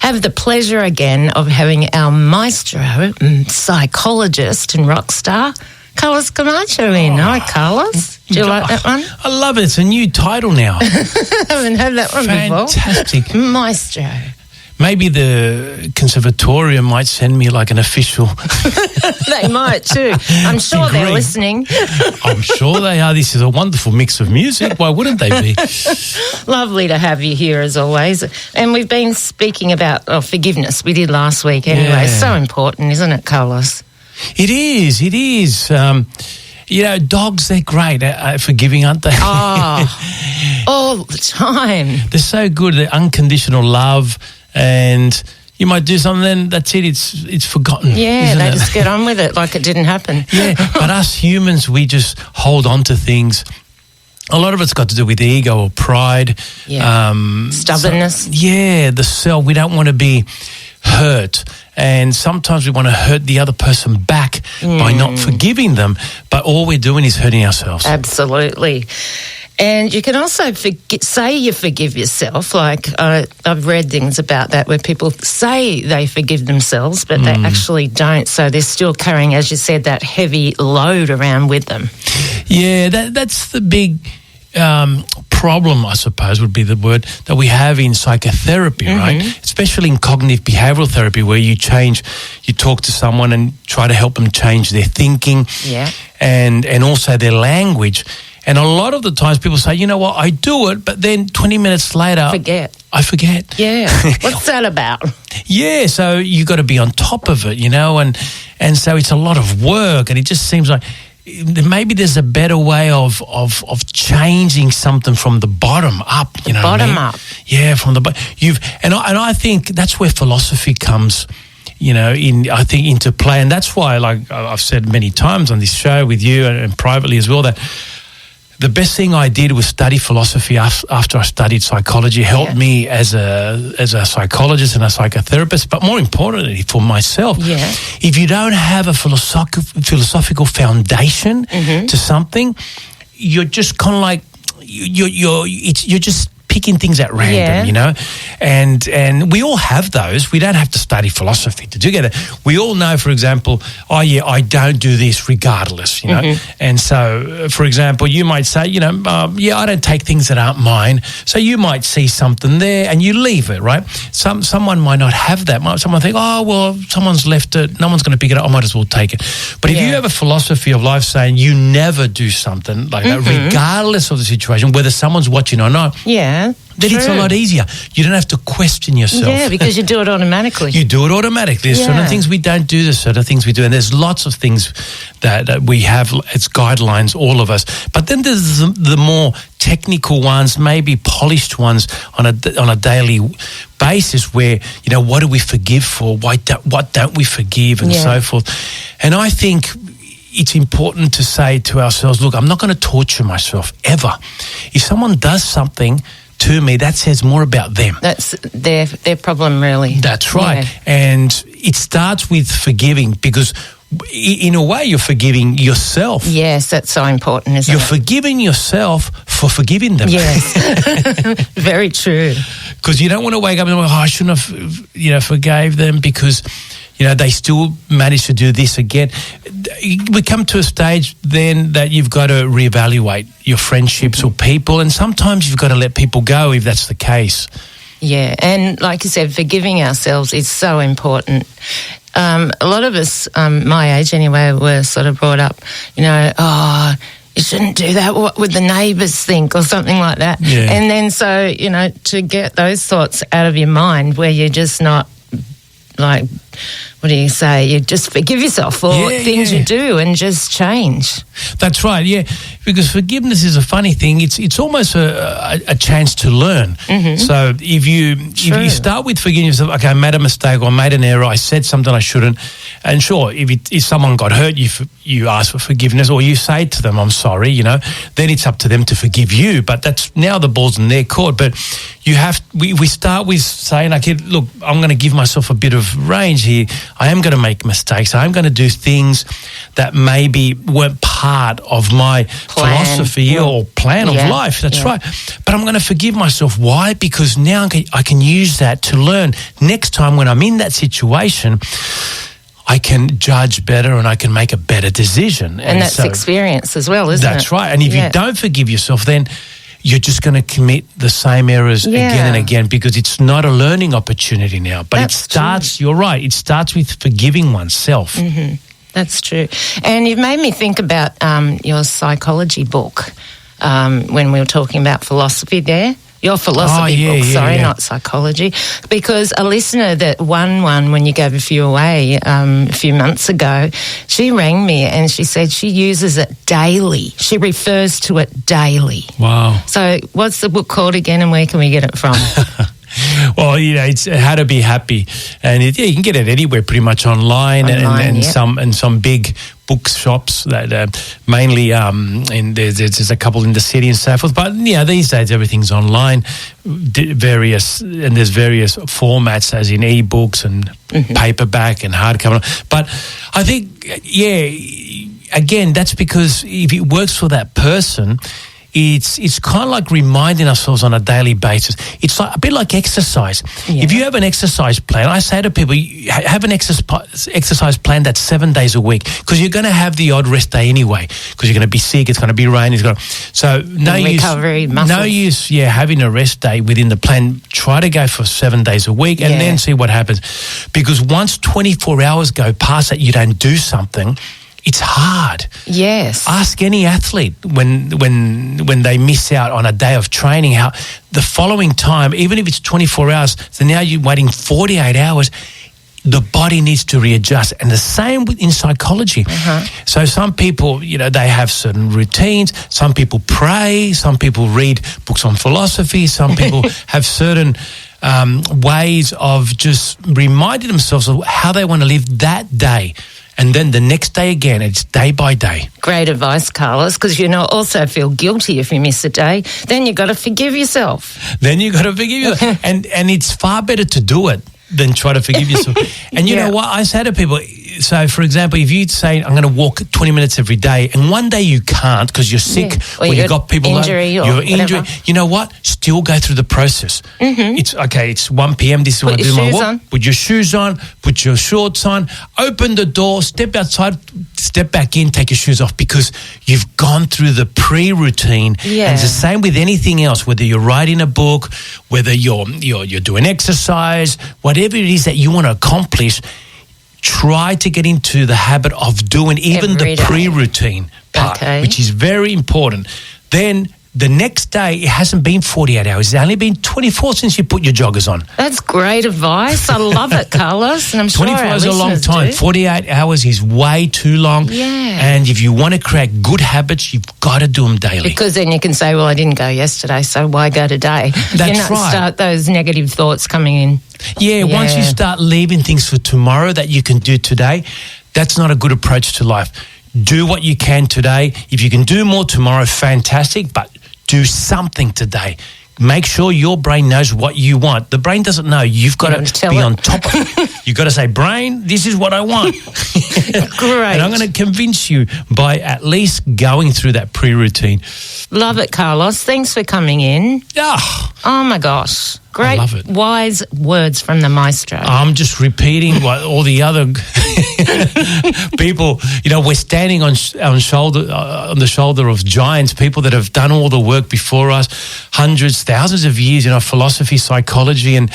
have the pleasure again of having our maestro, psychologist and rock star, Carlos Camacho in. Hi, Carlos. Do you like that one? I love it. It's a new title now. I haven't heard that one before. Fantastic. Maestro. Maybe the conservatorium might send me like an official. They might too. I'm sure they're listening. I'm sure they are. This is a wonderful mix of music. Why wouldn't they be? Lovely to have you here as always. And we've been speaking about forgiveness. We did last week anyway. Yeah. So important, isn't it, Carlos? It is. It is. Dogs, they're great at forgiving, aren't they? Oh, all the time. They're so good at unconditional love, and you might do something, then that's it. It's forgotten. Yeah, they just get on with it like it didn't happen. Yeah, but us humans, we just hold on to things. A lot of it's got to do with ego or pride. Yeah. Stubbornness. The self. We don't want to be hurt. And sometimes we want to hurt the other person back by not forgiving them. But all we're doing is hurting ourselves. Absolutely. And you can also say you forgive yourself. Like I've read things about that where people say they forgive themselves, but they actually don't. So they're still carrying, as you said, that heavy load around with them. Yeah, that's the big problem, I suppose, would be the word that we have in psychotherapy, right? Especially in cognitive behavioral therapy, where you talk to someone and try to help them change their thinking and also their language. And a lot of the times people say, you know what, I do it, but then 20 minutes later, I forget. Yeah. What's that about? Yeah, so you got to be on top of it, and so it's a lot of work, and it just seems like maybe there's a better way of changing something from the bottom up. Bottom up. Yeah, from the bottom. And I think that's where philosophy comes. Into play, and that's why, like I've said many times on this show with you and privately as well, that the best thing I did was study philosophy after I studied psychology. It helped me as a psychologist and a psychotherapist, but more importantly for myself. Yeah. If you don't have a philosophical foundation to something, you're just kind of like you're just picking things at random, and we all have those. We don't have to study philosophy to do that. We all know, for example, I don't do this regardless, and so, for example, you might say, I don't take things that aren't mine, so you might see something there and you leave it, right? Someone might not have that. Someone think, someone's left it, no one's going to pick it up, I might as well take it. But if you have a philosophy of life saying you never do something like that, regardless of the situation, whether someone's watching or not, then it's a lot easier. You don't have to question yourself. Yeah, because you do it automatically. You do it automatically. There's certain things we don't do, there's certain things we do, and there's lots of things that we have as guidelines, all of us. But then there's the more technical ones, maybe polished ones on a daily basis where, what do we forgive for? What don't we forgive, and so forth. And I think it's important to say to ourselves, look, I'm not going to torture myself ever. If someone does something to me, that says more about them. That's their problem, really. That's right. Yeah. And it starts with forgiving, because in a way you're forgiving yourself. Yes, that's so important, isn't it? You're forgiving yourself for forgiving them. Yes. Very true. Because you don't want to wake up and go, I shouldn't have, forgave them because they still managed to do this again. We come to a stage then that you've got to reevaluate your friendships or people, and sometimes you've got to let people go if that's the case. Yeah, and like you said, forgiving ourselves is so important. A lot of us, my age anyway, were sort of brought up, you shouldn't do that, what would the neighbours think, or something like that. Yeah. And then so, to get those thoughts out of your mind where you're just not, like, what do you say? You just forgive yourself for things you do and just change. That's right, yeah. Because forgiveness is a funny thing. It's almost a chance to learn. So if you start with forgiving yourself, okay, I made a mistake or I made an error, I said something I shouldn't, and sure, if someone got hurt, you ask for forgiveness, or you say to them, I'm sorry, then it's up to them to forgive you. But that's now the ball's in their court. But we start with saying, okay, look, I'm going to give myself a bit of range. here. I am going to make mistakes. I am going to do things that maybe weren't part of my philosophy or plan of life. That's right. But I'm going to forgive myself. Why? Because now I can use that to learn. Next time when I'm in that situation, I can judge better and I can make a better decision. And that's experience as well, isn't it? That's right. And if you don't forgive yourself, then you're just going to commit the same errors again and again, because it's not a learning opportunity now. But it starts, you're right, it starts with forgiving oneself. Mm-hmm. That's true. And you've made me think about your psychology book when we were talking about philosophy there. Your philosophy book, not psychology. Because a listener that won one when you gave a few away a few months ago, she rang me and she said she uses it daily. She refers to it daily. Wow. So what's the book called again and where can we get it from? Well, it's How to Be Happy, and you can get it anywhere, pretty much online and some big bookshops that mainly and there's a couple in the city and so forth. But these days everything's online, there's various formats, as in ebooks and paperback and hardcover. But I think again, that's because if it works for that person, it's kind of like reminding ourselves on a daily basis. It's like a bit like exercise. Yeah. If you have an exercise plan, I say to people, have an exercise plan that's 7 days a week, because you're going to have the odd rest day anyway, because you're going to be sick, it's going to be rain, so no use having a rest day within the plan. Try to go for 7 days a week and then see what happens. Because once 24 hours go past that you don't do something, it's hard. Yes. Ask any athlete when they miss out on a day of training, how the following time, even if it's 24 hours, so now you're waiting 48 hours, the body needs to readjust. And the same in psychology. So some people, they have certain routines. Some people pray. Some people read books on philosophy. Some people have certain ways of just reminding themselves of how they want to live that day. And then the next day again, it's day by day. Great advice, Carlos, because also feel guilty if you miss a day. Then you've got to forgive yourself. And it's far better to do it than try to forgive yourself. And you know what? I say to people, so for example, if you say, I'm going to walk 20 minutes every day, and one day you can't because you're sick or you've got people you're injured, you know what? Still go through the process. It's okay, it's 1 p.m, this is what I do my walk. Put your shoes on, put your shorts on, open the door, step outside, step back in, take your shoes off, because you've gone through the pre-routine. And it's the same with anything else, whether you're writing a book, whether you're doing exercise, whatever it is that you want to accomplish. Try to get into the habit of doing even the pre-routine part, which is very important. Then the next day, it hasn't been 48 hours. It's only been 24 since you put your joggers on. That's great advice. I love it, Carlos. And I'm sure 24 hours is a long time. 48 hours is way too long. Yeah. And if you want to create good habits, you've got to do them daily. Because then you can say, well, I didn't go yesterday, so why go today? That's right. Start those negative thoughts coming in. Yeah, once you start leaving things for tomorrow that you can do today, that's not a good approach to life. Do what you can today. If you can do more tomorrow, fantastic, but do something today. Make sure your brain knows what you want. The brain doesn't know. You've got to be on top of it. You've got to say, brain, this is what I want. Great. And I'm going to convince you by at least going through that pre-routine. Love it, Carlos. Thanks for coming in. Oh my gosh. Great, wise words from the maestro. I'm just repeating what all the other people, we're standing on the shoulder of giants, people that have done all the work before us, hundreds, thousands of years in philosophy, psychology, and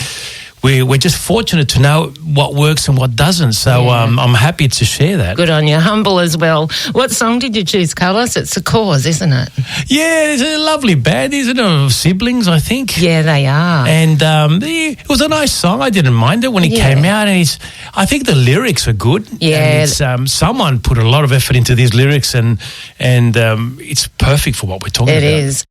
we're just fortunate to know what works and what doesn't. So I'm happy to share that. Good on you. Humble as well. What song did you choose, Carlos? It's The Cause, isn't it? Yeah, it's a lovely band, isn't it? Of siblings, I think. Yeah, they are. And it was a nice song. I didn't mind it when it came out. And I think the lyrics are good. Yeah. And someone put a lot of effort into these lyrics, and it's perfect for what we're talking about. It is.